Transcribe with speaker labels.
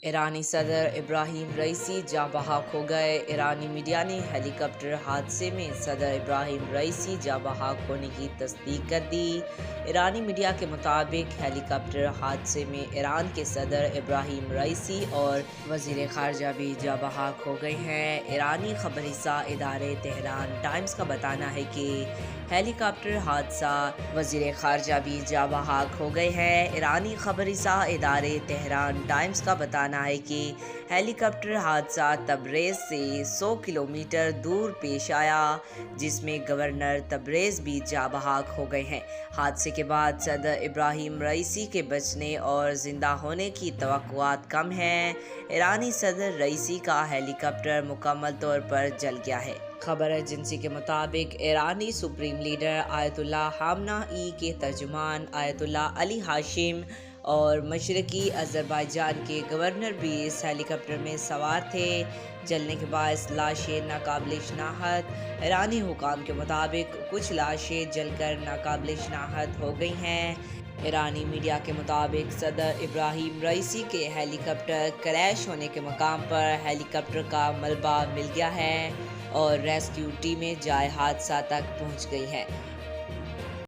Speaker 1: ایرانی صدر Ebrahim Raisi جاں بحق ہو گئے۔ ایرانی میڈیا نے ہیلی کاپٹر حادثے میں صدر ابراہیم رئیسی جاں بحق ہونے کی تصدیق کر دی۔ ایرانی میڈیا کے مطابق ہیلی کاپٹر حادثے میں ایران کے صدر ابراہیم رئیسی اور وزیر خارجہ بھی جاں بحق ہو گئے ہیں۔ ایرانی خبر رساں ادارے تہران ٹائمز کا بتانا ہے کہ ہیلی کاپٹر حادثہ وزیر خارجہ بھی جاں بحق ہو گئے ہیں۔ ایرانی خبر رساں ادارے تہران ٹائمز کا بتانا ہے کہ ہیلی کاپٹر حادثہ تبریز سے 100 کلومیٹر دور پیش آیا، جس میں گورنر تبریز بھی جاں بحق ہو گئے ہیں۔ حادثے کے بعد صدر ابراہیم رئیسی کے بچنے اور زندہ ہونے کی توقعات کم ہیں۔ ایرانی صدر رئیسی کا ہیلی کاپٹر مکمل طور پر جل گیا ہے۔ خبر ایجنسی کے مطابق ایرانی سپریم لیڈر آیت اللہ خامنہ ای کے ترجمان آیت اللہ علی ہاشم اور مشرقی آذربائیجان کے گورنر بھی اس ہیلی کاپٹر میں سوار تھے۔ جلنے کے باعث لاشیں ناقابل شناخت۔ ایرانی حکام کے مطابق کچھ لاشیں جل کر ناقابل شناخت ہو گئی ہیں۔ ایرانی میڈیا کے مطابق صدر ابراہیم رئیسی کے ہیلی کاپٹر کریش ہونے کے مقام پر ہیلی کاپٹر کا ملبہ مل گیا ہے اور ریسکیو ٹیمیں جائے حادثہ تک پہنچ گئی ہیں۔